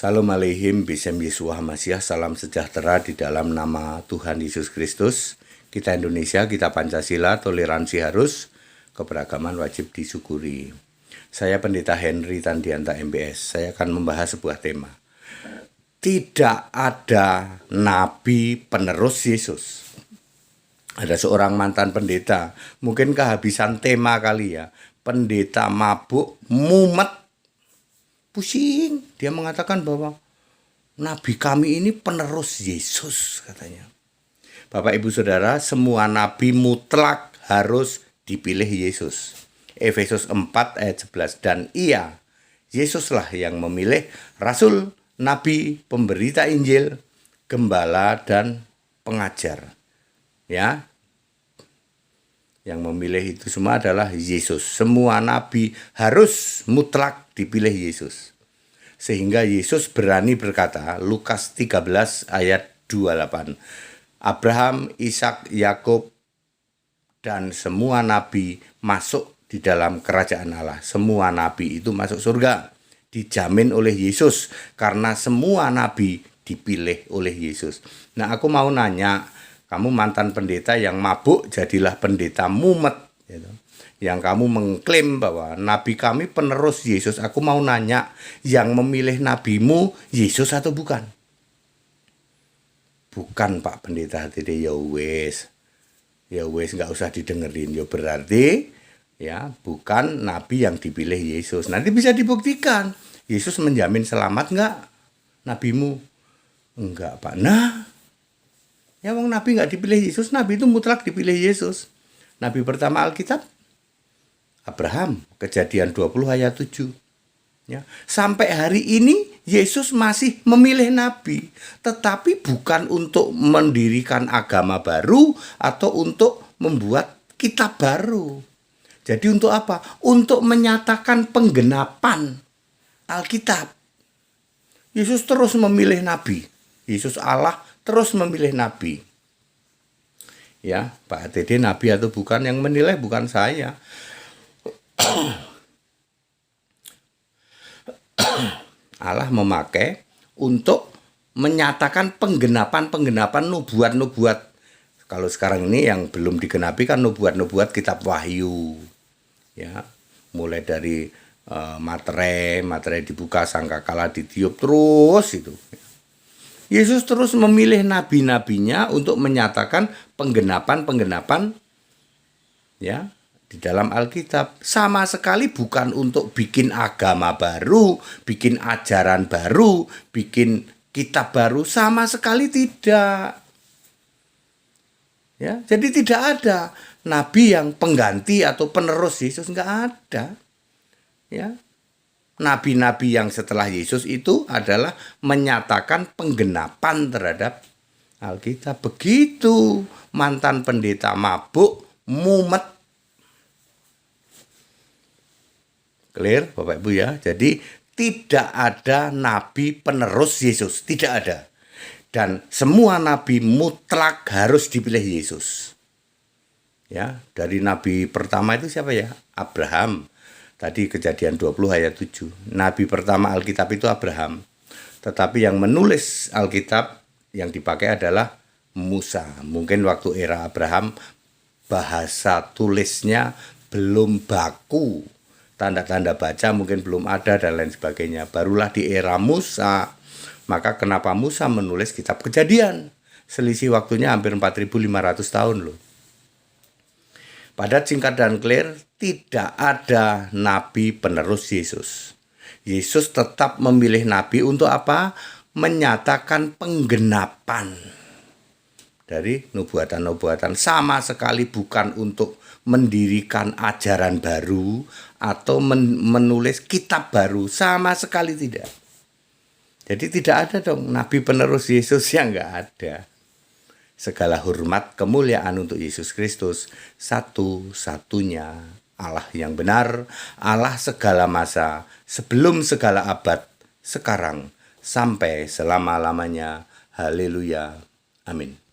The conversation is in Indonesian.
Salam aleihim bisem Yeshua Hamasyah, salam sejahtera di dalam nama Tuhan Yesus Kristus. Kita Indonesia, kita Pancasila, toleransi harus, keberagaman wajib disyukuri. Saya Pendeta Henry Tandianta MBS, saya akan membahas sebuah tema. Tidak ada nabi penerus Yesus. Ada seorang mantan pendeta, mungkin kehabisan tema kali ya. Pendeta mabuk, mumet, pusing. Dia mengatakan bahwa nabi kami ini penerus Yesus, katanya. Bapak Ibu Saudara, semua nabi mutlak harus dipilih Yesus. Efesus 4 ayat 11. Dan ia, Yesuslah yang memilih rasul, nabi, pemberita Injil, gembala, dan pengajar. Ya, yang memilih itu semua adalah Yesus. Semua nabi harus mutlak dipilih Yesus. Sehingga Yesus berani berkata, Lukas 13 ayat 28. Abraham, Ishak, Yakub, dan semua nabi masuk di dalam kerajaan Allah. Semua nabi itu masuk surga. Dijamin oleh Yesus. Karena semua nabi dipilih oleh Yesus. Nah, aku mau nanya, kamu mantan pendeta yang mabuk, jadilah pendeta mumet. Gitu. Yang kamu mengklaim bahwa nabi kami penerus Yesus. Aku mau nanya, yang memilih nabimu Yesus atau bukan? Bukan, Pak Pendeta. Ya wes nggak usah didengerin. Ya berarti ya bukan nabi yang dipilih Yesus. Nanti bisa dibuktikan. Yesus menjamin selamat nggak nabimu? Enggak, Pak. Nah, ya wong nabi nggak dipilih Yesus, nabi itu mutlak dipilih Yesus. Nabi pertama Alkitab Abraham, Kejadian 20 ayat 7. Ya, sampai hari ini Yesus masih memilih nabi, tetapi bukan untuk mendirikan agama baru atau untuk membuat kitab baru. Jadi untuk apa? Untuk menyatakan penggenapan Alkitab. Yesus terus memilih nabi. Yesus Allah terus memilih nabi. Ya, Pak ATD nabi atau bukan, yang menilai bukan saya. Allah memakai untuk menyatakan penggenapan nubuat-nubuat. Kalau sekarang ini yang belum digenapi kan nubuat-nubuat kitab Wahyu. Ya, mulai dari materai dibuka, sangkakala ditiup, terus itu. Yesus terus memilih nabi-nabinya untuk menyatakan penggenapan ya di dalam Alkitab. Sama sekali bukan untuk bikin agama baru, bikin ajaran baru, bikin kitab baru, sama sekali tidak. Ya, jadi tidak ada nabi yang pengganti atau penerus Yesus, nggak ada. Ya. Nabi-nabi yang setelah Yesus itu adalah menyatakan penggenapan terhadap Alkitab. Begitu mantan pendeta mabuk, mumet. Clear Bapak Ibu ya. Jadi tidak ada nabi penerus Yesus, tidak ada. Dan semua nabi mutlak harus dipilih Yesus. Ya, dari nabi pertama itu siapa ya? Abraham. Tadi Kejadian 20 ayat 7. Nabi pertama Alkitab itu Abraham. Tetapi yang menulis Alkitab yang dipakai adalah Musa. Mungkin waktu era Abraham bahasa tulisnya belum baku. Tanda-tanda baca mungkin belum ada dan lain sebagainya. Barulah di era Musa. Maka kenapa Musa menulis kitab Kejadian? Selisih waktunya hampir 4.500 tahun loh. Padat, singkat, dan clear, tidak ada nabi penerus Yesus. Yesus tetap memilih nabi untuk apa? Menyatakan penggenapan dari nubuatan-nubuatan. Sama sekali bukan untuk mendirikan ajaran baru atau menulis kitab baru. Sama sekali tidak. Jadi tidak ada dong nabi penerus Yesus, yang nggak ada. Segala hormat kemuliaan untuk Yesus Kristus, satu-satunya Allah yang benar, Allah segala masa, sebelum segala abad, sekarang sampai selama-lamanya. Haleluya. Amin.